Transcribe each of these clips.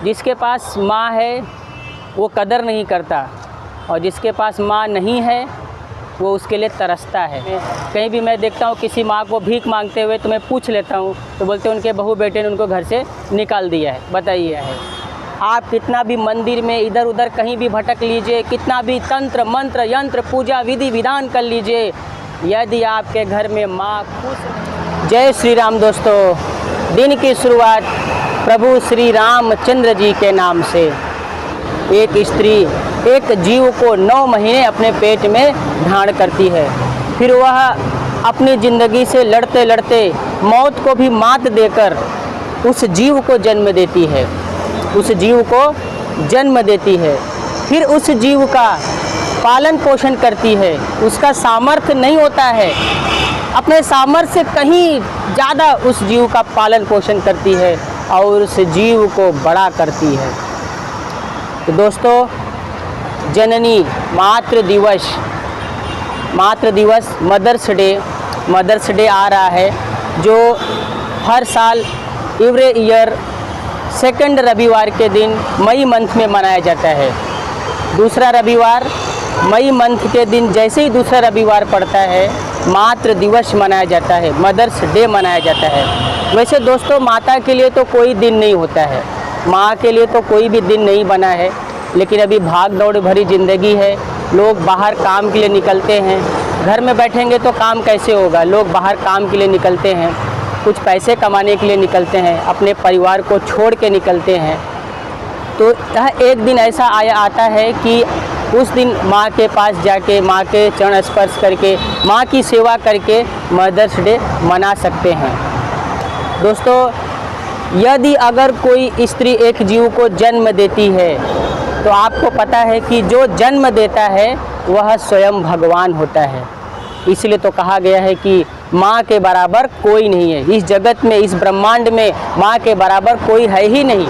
जिसके पास माँ है वो कदर नहीं करता, और जिसके पास माँ नहीं है वो उसके लिए तरसता है। कहीं भी मैं देखता हूँ किसी माँ को भीख मांगते हुए तो मैं पूछ लेता हूँ, तो बोलते हैं उनके बहू बेटे ने उनको घर से निकाल दिया है। बताइए है, आप कितना भी मंदिर में इधर उधर कहीं भी भटक लीजिए, कितना भी तंत्र मंत्र यंत्र पूजा विधि विधान कर लीजिए, यदि आपके घर में माँ खुश। जय श्री राम दोस्तों, दिन की शुरुआत प्रभु श्री रामचंद्र जी के नाम से। एक स्त्री एक जीव को 9 महीने अपने पेट में धारण करती है, फिर वह अपनी ज़िंदगी से लड़ते लड़ते मौत को भी मात देकर उस जीव को जन्म देती है, उस जीव को जन्म देती है, फिर उस जीव का पालन पोषण करती है। उसका सामर्थ्य नहीं होता है, अपने सामर्थ्य से कहीं ज़्यादा उस जीव का पालन पोषण करती है और उस जीव को बड़ा करती है। तो दोस्तों, जननी मातृ दिवस मदर्स डे आ रहा है, जो हर साल एवरी ईयर सेकंड रविवार के दिन मई मंथ में मनाया जाता है। दूसरा रविवार मई मंथ के दिन जैसे ही दूसरा रविवार पड़ता है, मातृ दिवस मनाया जाता है, मदर्स डे मनाया जाता है। वैसे दोस्तों, माता के लिए तो कोई दिन नहीं होता है, माँ के लिए तो कोई भी दिन नहीं बना है, लेकिन अभी भाग दौड़ भरी ज़िंदगी है, लोग बाहर काम के लिए निकलते हैं। घर में बैठेंगे तो काम कैसे होगा, लोग बाहर काम के लिए निकलते हैं, कुछ पैसे कमाने के लिए निकलते हैं, अपने परिवार को छोड़ के निकलते हैं। तो यह एक दिन ऐसा आता है कि उस दिन माँ के पास जाके, माँ के चरण स्पर्श करके, माँ की सेवा करके मदर्स डे मना सकते हैं। दोस्तों, यदि अगर कोई स्त्री एक जीव को जन्म देती है, तो आपको पता है कि जो जन्म देता है वह स्वयं भगवान होता है। इसलिए तो कहा गया है कि माँ के बराबर कोई नहीं है इस जगत में, इस ब्रह्मांड में माँ के बराबर कोई है ही नहीं।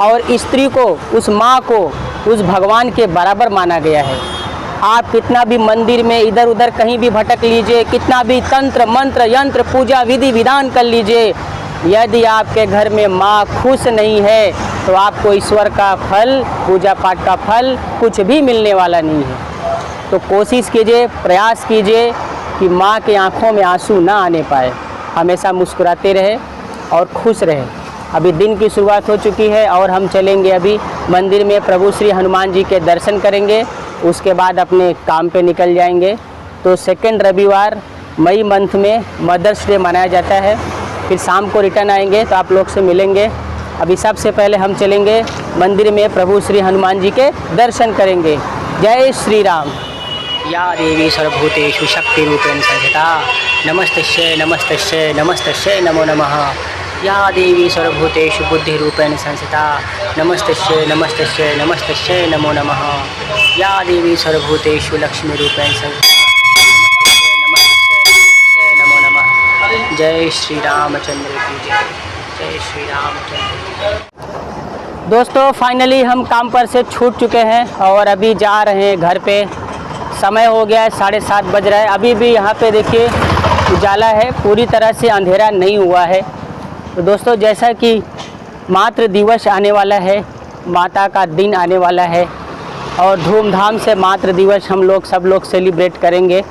और स्त्री को, उस माँ को, उस भगवान के बराबर माना गया है। आप कितना भी मंदिर में इधर उधर कहीं भी भटक लीजिए, कितना भी तंत्र मंत्र यंत्र पूजा विधि विधान कर लीजिए, यदि आपके घर में माँ खुश नहीं है तो आपको ईश्वर का फल, पूजा पाठ का फल कुछ भी मिलने वाला नहीं है। तो कोशिश कीजिए, प्रयास कीजिए कि माँ के आँखों में आंसू ना आने पाए, हमेशा मुस्कुराते रहे और खुश रहे। अभी दिन की शुरुआत हो चुकी है और हम चलेंगे अभी मंदिर में, प्रभु श्री हनुमान जी के दर्शन करेंगे, उसके बाद अपने काम पे निकल जाएंगे। तो सेकंड रविवार मई मंथ में मदर्स डे मनाया जाता है, फिर शाम को रिटर्न आएंगे तो आप लोग से मिलेंगे। अभी सबसे पहले हम चलेंगे मंदिर में, प्रभु श्री हनुमान जी के दर्शन करेंगे। जय श्री राम। या देवी सर्वभूतेषु शक्तिरूपेण संस्थिता नमस्तस्यै नमस्तस्यै नमस्तस्यै नमो नमः। या देवी सर्वभूतेषु बुद्धिरूपेण संस्थिता नमस्तस्यै नमस्तस्यै नमस्तस्यै नमो नमः। या देवी सर्वभूतेषु लक्ष्मीरूपेण संस्थिता नमस्तस्यै नमो नमः। जय श्री रामचंद्र की जय। जय श्री रामचंद्र। दोस्तों, फाइनली हम काम पर से छूट चुके हैं और अभी जा रहे हैं घर पे। समय हो गया है 7:30 बज रहा है। अभी भी यहाँ पे देखिए उजाला है, पूरी तरह से अंधेरा नहीं हुआ है। तो दोस्तों, जैसा कि मातृ दिवस आने वाला है, माता का दिन आने वाला है और धूमधाम से मातृ दिवस हम लोग सब लोग सेलिब्रेट करेंगे।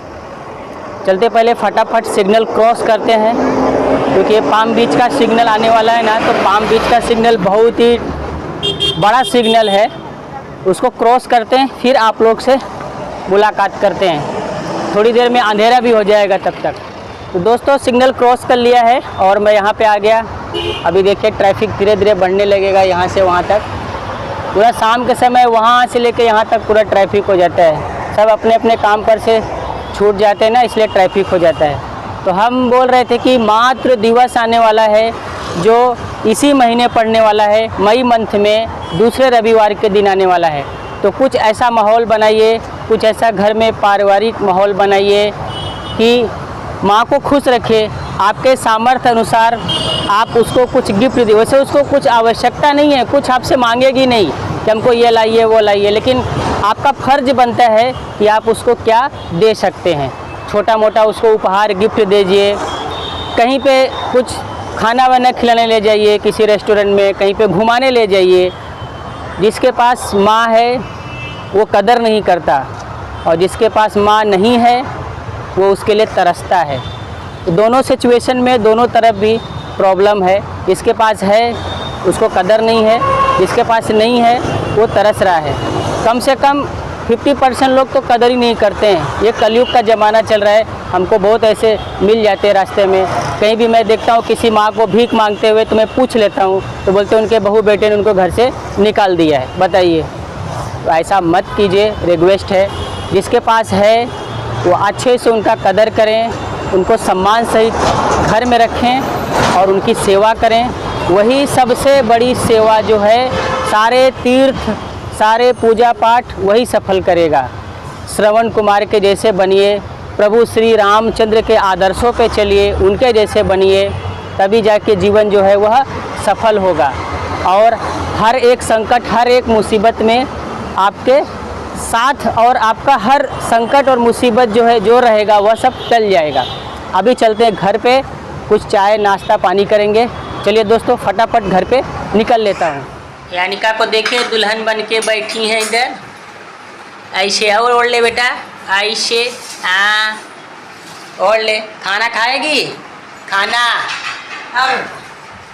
चलते पहले फटाफट सिग्नल क्रॉस करते हैं, क्योंकि पाम बीच का सिग्नल आने वाला है ना, तो पाम बीच का सिग्नल बहुत ही बड़ा सिग्नल है, उसको क्रॉस करते हैं, फिर आप लोग से मुलाकात करते हैं। थोड़ी देर में अंधेरा भी हो जाएगा तब तक। तो दोस्तों, सिग्नल क्रॉस कर लिया है और मैं यहाँ पे आ गया। अभी देखिए ट्रैफिक धीरे धीरे बढ़ने लगेगा यहाँ से वहाँ तक। पूरा शाम के समय वहाँ से लेके यहाँ तक पूरा ट्रैफिक हो जाता है, सब अपने अपने काम पर से छूट जाते हैं ना, इसलिए ट्रैफिक हो जाता है। तो हम बोल रहे थे कि मातृ दिवस आने वाला है, जो इसी महीने पड़ने वाला है, मई मंथ में दूसरे रविवार के दिन आने वाला है। तो कुछ ऐसा माहौल बनाइए, कुछ ऐसा घर में पारिवारिक माहौल बनाइए कि माँ को खुश रखिए। आपके सामर्थ्य अनुसार आप उसको कुछ गिफ्ट दीजिए। वैसे उसको कुछ आवश्यकता नहीं है, कुछ आपसे मांगेगी नहीं कि हमको ये लाइए वो लाइए, लेकिन आपका फ़र्ज बनता है कि आप उसको क्या दे सकते हैं। छोटा मोटा उसको उपहार गिफ्ट दीजिए। कहीं पे कुछ खाना वाना खिलाने ले जाइए, किसी रेस्टोरेंट में कहीं पे घुमाने ले जाइए। जिसके पास माँ है वो कदर नहीं करता, और जिसके पास माँ नहीं है वो उसके लिए तरसता है। दोनों सिचुएशन में दोनों तरफ भी प्रॉब्लम है। जिसके पास है उसको कदर नहीं है, जिसके पास नहीं है वो तरस रहा है। कम से कम 50% लोग तो कदर ही नहीं करते हैं। ये कलयुग का ज़माना चल रहा है। हमको बहुत ऐसे मिल जाते हैं रास्ते में, कहीं भी मैं देखता हूँ किसी माँ को भीख मांगते हुए तो मैं पूछ लेता हूँ, तो बोलते हैं उनके बहू बेटे ने उनको घर से निकाल दिया है। बताइए, तो ऐसा मत कीजिए, रिक्वेस्ट है। जिसके पास है वो अच्छे से उनका कदर करें, उनको सम्मान सहित घर में रखें और उनकी सेवा करें। वही सबसे बड़ी सेवा जो है, सारे तीर्थ सारे पूजा पाठ वही सफल करेगा। श्रवण कुमार के जैसे बनिए, प्रभु श्री रामचंद्र के आदर्शों पे चलिए, उनके जैसे बनिए, तभी जाके जीवन जो है वह सफल होगा। और हर एक संकट, हर एक मुसीबत में आपके साथ, और आपका हर संकट और मुसीबत जो है जो रहेगा वह सब टल जाएगा। अभी चलते हैं घर पे, कुछ चाय नाश्ता पानी करेंगे। चलिए दोस्तों, फटाफट घर पे निकल लेता हूँ। यानिका को देखिए, दुल्हन बन के बैठी हैं इधर। ऐसे और ओढ़ ले बेटा, ऐसे। हाँ, ओढ़ ले। खाना खाएगी? खाना।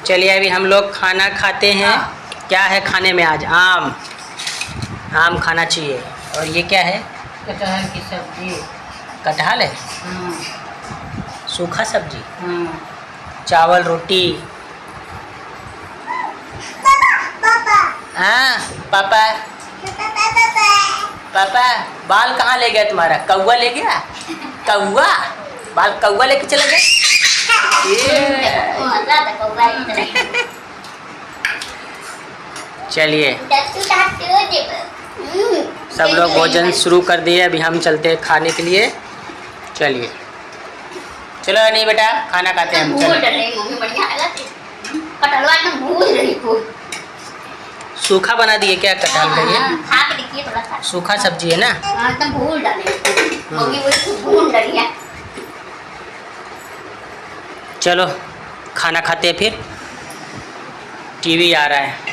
चलिए अभी हम लोग खाना खाते हैं। क्या है खाने में आज? आम। आम खाना चाहिए। और ये क्या है? कटहल की सब्जी। कटहल है? सूखा सब्जी। चावल रोटी। हाँ पापा। पापा, बाल कहाँ ले गया तुम्हारा? कौवा ले गया? कौवा? बाल कौवा लेके चला गया? चलिए सब लोग भोजन शुरू कर दिए, अभी हम चलते हैं खाने के लिए। चलिए चलो। नहीं बेटा, खाना खाते हैं हम। चलो। सूखा बना दिए क्या कटहल का? ये खा के देखिए थोड़ा सा। सूखा सब्जी है ना? एकदम भूल डाले मम्मी, वो भूल डाली है। चलो खाना खाते हैं, फिर टीवी आ रहा है।